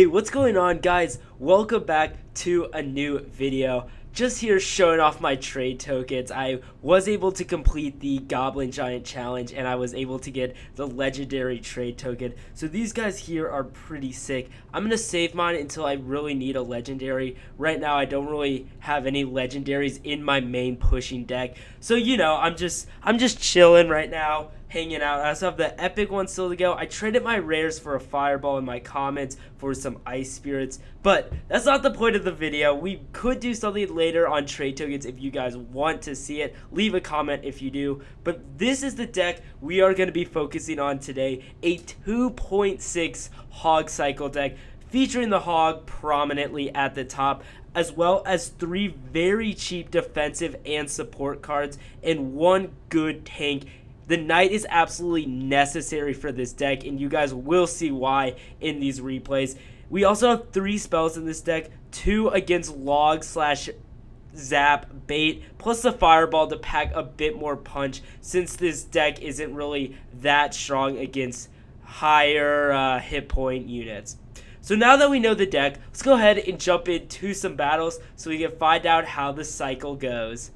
Hey, what's going on, guys? Welcome back to a new video. Just here showing off my trade tokens. I was able to complete the Goblin Giant challenge and I was able to get the legendary trade token. So these guys here are pretty sick. I'm gonna save mine until I really need a legendary. Right now I don't really have any legendaries in my main pushing deck. So I'm just chilling right now, hanging out. I also have the epic one still to go. I traded my rares for a fireball in my comments for some ice spirits, but that's not the point of the video. We could do something later on trade tokens if you guys want to see it. Leave a comment if you do. But this is the deck we are going to be focusing on today, a 2.6 hog cycle deck featuring the hog prominently at the top, as well as 3 very cheap defensive and support cards and 1 good tank. The knight is absolutely necessary for this deck, and you guys will see why in these replays. We also have 3 spells in this deck, 2 against log / zap bait, plus the fireball to pack a bit more punch, since this deck isn't really that strong against higher hit point units. So now that we know the deck, let's go ahead and jump into some battles so we can find out how the cycle goes.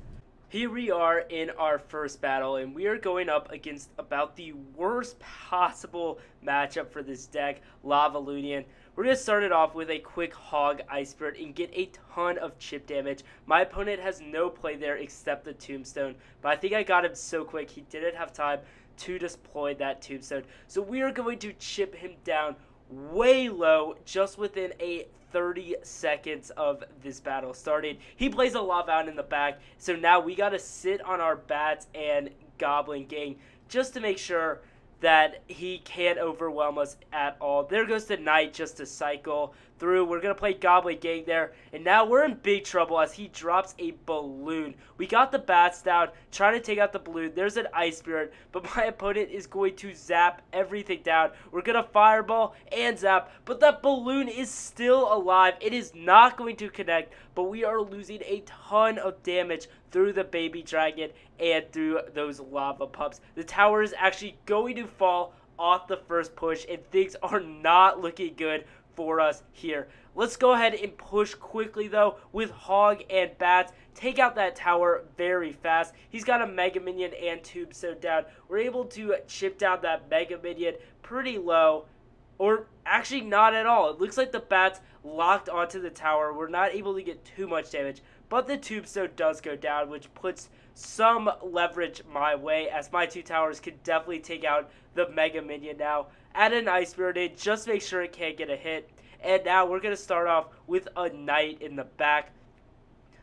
Here we are in our first battle, and we are going up against about the worst possible matchup for this deck, Lavaloon Ian. We're going to start it off with a quick Hog Ice Spirit and get a ton of chip damage. My opponent has no play there except the Tombstone, but I think I got him so quick he didn't have time to deploy that Tombstone. So we are going to chip him down way low just within a 30 seconds of this battle started. He plays a Lavaloon in the back, so now we gotta sit on our bats and Goblin Gang just to make sure that he can't overwhelm us at all. There goes the knight just to cycle through. We're going to play Goblin Gang there, and now we're in big trouble as he drops a balloon. We got the bats down, trying to take out the balloon. There's an ice spirit, but my opponent is going to zap everything down. We're going to fireball and zap, but that balloon is still alive. It is not going to connect, but we are losing a ton of damage through the baby dragon and through those lava pups. The tower is actually going to fall off the first push, and things are not looking good for us here. Let's go ahead and push quickly though with Hog and Bats. Take out that tower very fast. He's got a Mega Minion and Tombstone down. We're able to chip down that Mega Minion pretty low, or actually not at all. It looks like the Bats locked onto the tower. We're not able to get too much damage, but the Tombstone does go down, which puts some leverage my way, as my 2 towers can definitely take out the Mega Minion now. Add an Ice Spirit in, just make sure it can't get a hit. And now we're going to start off with a Knight in the back.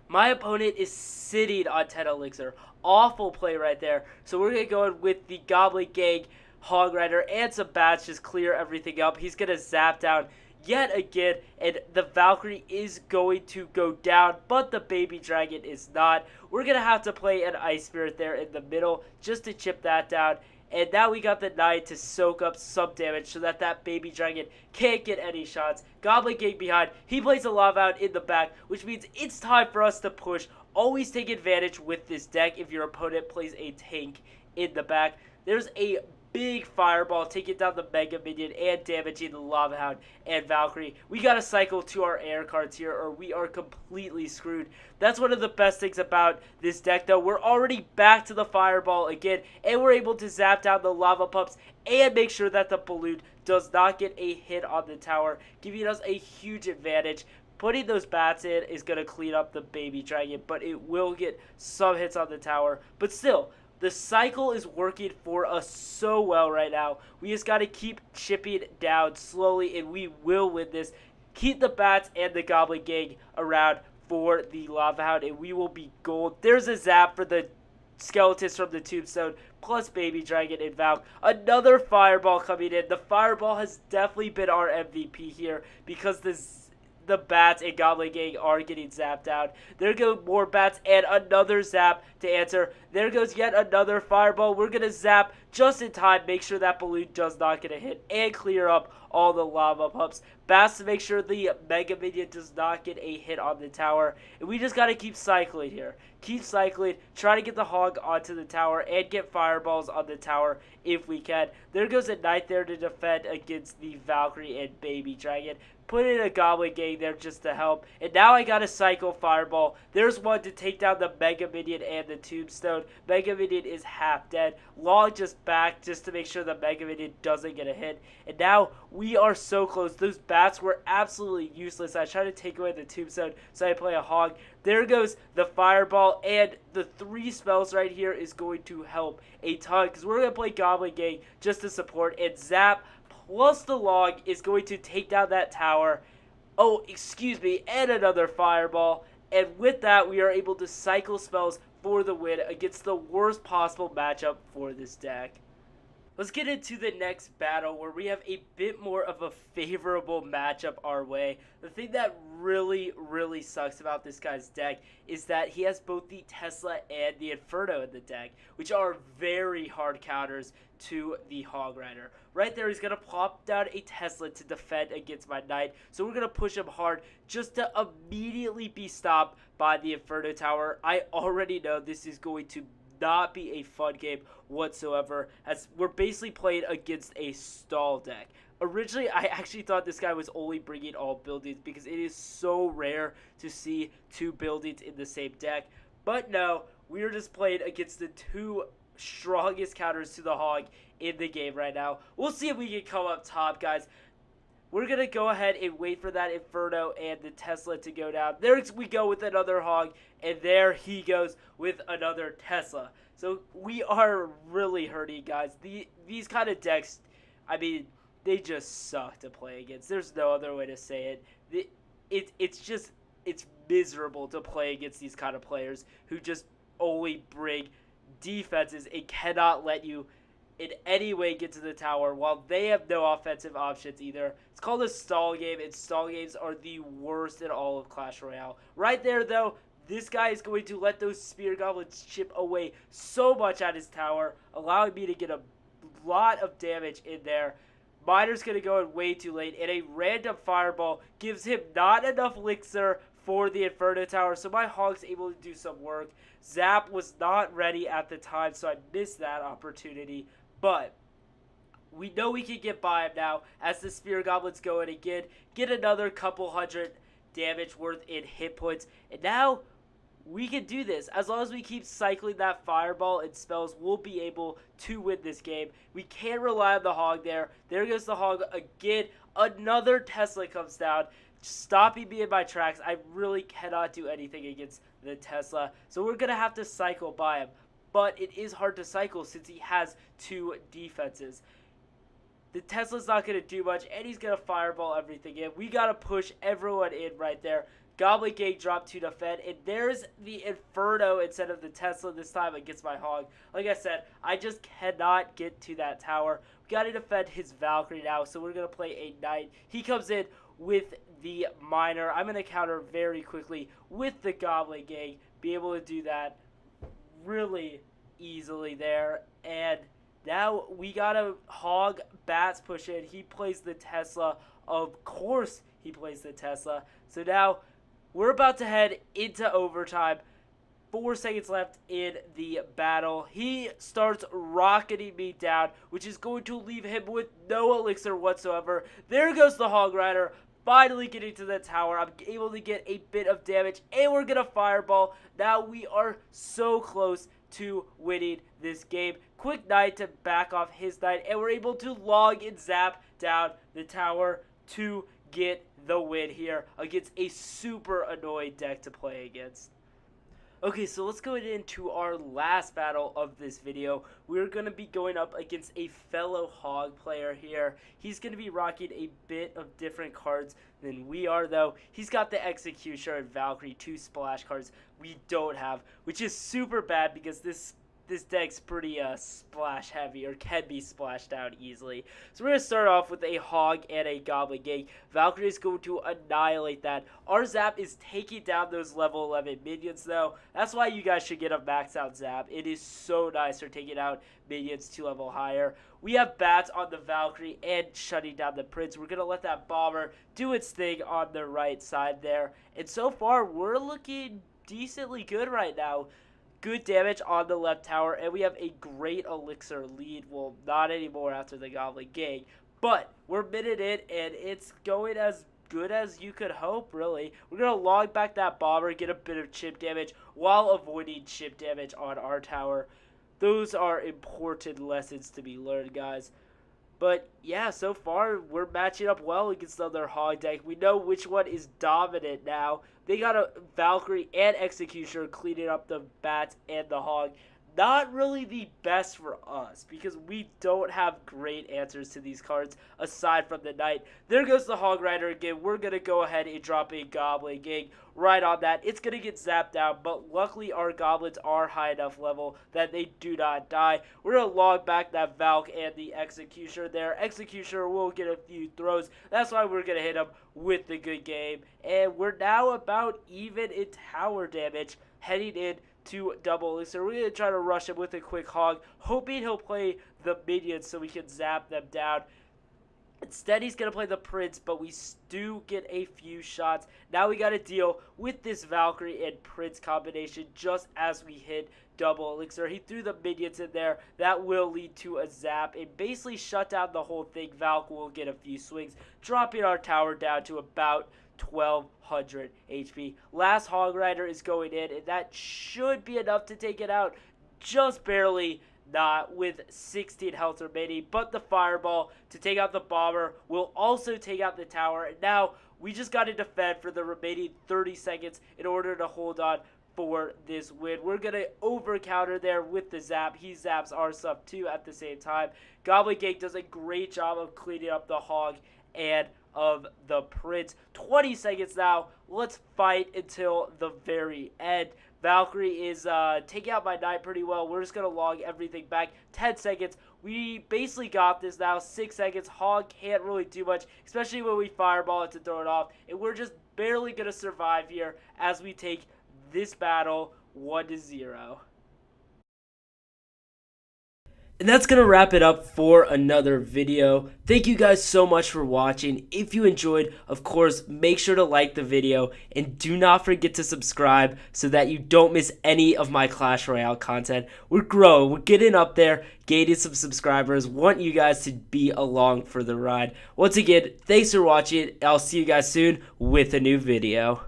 My opponent is sitting on 10 Elixir. Awful play right there. So we're going to go in with the Goblin Gang, Hog Rider, and some Bats, just clear everything up. He's going to zap down yet again, and the Valkyrie is going to go down, but the baby dragon is not. We're going to have to play an Ice Spirit there in the middle just to chip that down. And now we got the knight to soak up some damage so that that baby dragon can't get any shots. Goblin Gang behind. He plays a Lavaloon in the back, which means it's time for us to push. Always take advantage with this deck if your opponent plays a tank in the back. There's a big fireball taking down the Mega Minion and damaging the Lavaloon and Valkyrie. We gotta cycle to our air cards here or we are completely screwed. That's one of the best things about this deck though. We're already back to the fireball again, and we're able to zap down the lava pups and make sure that the balloon does not get a hit on the tower, giving us a huge advantage. Putting those bats in is going to clean up the baby dragon, but it will get some hits on the tower. But still, the cycle is working for us so well right now. We just got to keep chipping down slowly, and we will win this. Keep the Bats and the Goblin Gang around for the Lavaloon, and we will be gold. There's a zap for the Skeletons from the Tombstone, plus Baby Dragon and Valk. Another Fireball coming in. The Fireball has definitely been our MVP here because the Bats and Goblin Gang are getting zapped out. There go more Bats and another zap to answer. There goes yet another Fireball. We're going to zap just in time. Make sure that balloon does not get a hit and clear up all the lava pups. Bats to make sure the Mega Minion does not get a hit on the tower. And we just got to keep cycling here. Keep cycling. Try to get the Hog onto the tower and get Fireballs on the tower if we can. There goes a Knight there to defend against the Valkyrie and Baby Dragon. Put in a Goblin Gang there just to help. And now I got a Psycho Fireball. There's one to take down the Mega Minion and the Tombstone. Mega Minion is half dead. Log just back just to make sure the Mega Minion doesn't get a hit. And now we are so close. Those bats were absolutely useless. I tried to take away the Tombstone, so I play a Hog. There goes the Fireball, and the 3 spells right here is going to help a ton, because we're going to play Goblin Gang just to support, and Zap plus the Log is going to take down that tower. Oh, excuse me, and another Fireball. And with that, we are able to cycle spells for the win against the worst possible matchup for this deck. Let's get into the next battle where we have a bit more of a favorable matchup our way. The thing that really sucks about this guy's deck is that he has both the Tesla and the Inferno in the deck, which are very hard counters to the Hog Rider. Right there, he's going to plop down a Tesla to defend against my Knight, so we're going to push him hard just to immediately be stopped by the Inferno Tower. I already know this is going to not be a fun game whatsoever, as we're basically playing against a stall deck. Originally, I actually thought this guy was only bringing all buildings because it is so rare to see 2 buildings in the same deck. But no, we are just playing against the 2 strongest counters to the Hog in the game right now. We'll see if we can come up top, guys. We're going to go ahead and wait for that Inferno and the Tesla to go down. There we go with another Hog, and there he goes with another Tesla. So we are really hurting, guys. These kind of decks, I mean, they just suck to play against. There's no other way to say it. It's miserable to play against these kind of players who just only bring defenses and cannot let you in any way get to the tower, while they have no offensive options either. It's called a stall game, and stall games are the worst in all of Clash Royale. Right there, though, this guy is going to let those Spear Goblins chip away so much at his tower, allowing me to get a lot of damage in there. Miner's going to go in way too late, and a random Fireball gives him not enough Elixir for the Inferno Tower, so my Hog's able to do some work. Zap was not ready at the time, so I missed that opportunity. But we know we can get by him now as the Spear Goblins go in again, get another couple hundred damage worth in hit points. And now we can do this. As long as we keep cycling that Fireball and spells, we'll be able to win this game. We can't rely on the Hog there. There goes the Hog again. Another Tesla comes down, stopping me in my tracks. I really cannot do anything against the Tesla, so we're going to have to cycle by him. But it is hard to cycle since he has 2 defenses. The Tesla's not going to do much, and he's going to Fireball everything in. We got to push everyone in right there. Goblin Gang dropped 2 to defend, and there's the Inferno instead of the Tesla this time against my Hog. Like I said, I just cannot get to that tower. We got to defend his Valkyrie now, so we're going to play a Knight. He comes in with the Miner. I'm going to counter very quickly with the Goblin Gang, be able to do that really easily there. And now we got a Hog bats push in. He plays the Tesla. Of course he plays the Tesla. So now we're about to head into overtime. 4 seconds left in the battle. He starts rocketing me down, which is going to leave him with no elixir whatsoever. There goes the Hog Rider, finally getting to the tower. I'm able to get a bit of damage, and we're going to Fireball. Now we are so close to winning this game. Quick Knight to back off his Knight, and we're able to log and zap down the tower to get the win here against a super annoying deck to play against. Okay, so let's go into our last battle of this video. We're going to be going up against a fellow Hog player here. He's going to be rocking a bit of different cards than we are, though. He's got the Executioner and Valkyrie, 2 splash cards we don't have, which is super bad because this deck's pretty splash heavy, or can be splashed out easily. So we're going to start off with a Hog and a Goblin Gang. Valkyrie is going to annihilate that. Our Zap is taking down those level 11 minions, though. That's why you guys should get a max out Zap. It is so nice for taking out minions 2 level higher. We have bats on the Valkyrie and shutting down the Prince. We're going to let that Bomber do its thing on the right side there. And so far, we're looking decently good right now. Good damage on the left tower, and we have a great elixir lead. Well, not anymore after the Goblin Gang, but we're minute in, and it's going as good as you could hope, really. We're going to log back that bomber, get a bit of chip damage while avoiding chip damage on our tower. Those are important lessons to be learned, guys. But yeah, so far we're matching up well against the other Hog deck. We know which one is dominant now. They got a Valkyrie and Executioner cleaning up the Bats and the Hog. Not really the best for us because we don't have great answers to these cards aside from the Knight. There goes the Hog Rider again. We're going to go ahead and drop a Goblin Gang right on that. It's going to get zapped down, but luckily our Goblins are high enough level that they do not die. We're going to log back that Valk and the Executioner there. Executioner will get a few throws. That's why we're going to hit him with the good game. And we're now about even in tower damage heading in to double elixir. We're going to try to rush him with a quick hog, hoping he'll play the minions so we can zap them down. Instead, he's going to play the Prince, but we do get a few shots. Now we got to deal with this Valkyrie and Prince combination just as we hit double elixir. He threw the minions in there. That will lead to a zap and basically shut down the whole thing. Valk will get a few swings, dropping our tower down to about 1200 HP. Last Hog Rider is going in, and that should be enough to take it out. Just barely not, with 16 health remaining. But the Fireball to take out the Bomber will also take out the tower. And now we just got to defend for the remaining 30 seconds in order to hold on for this win. We're going to over counter there with the zap. He zaps our stuff too at the same time. Goblin Gang does a great job of cleaning up the Hog and of the Prince. 20 seconds now. Let's fight until the very end. Valkyrie is taking out my Knight pretty well. We're just going to log everything back. 10 seconds. We basically got this now. 6 seconds. Hog can't really do much, especially when we fireball it to throw it off. And we're just barely going to survive here as we take this battle 1-0. And that's going to wrap it up for another video. Thank you guys so much for watching. If you enjoyed, of course, make sure to like the video and do not forget to subscribe so that you don't miss any of my Clash Royale content. We're growing. We're getting up there, gaining some subscribers. Want you guys to be along for the ride. Once again, thanks for watching. I'll see you guys soon with a new video.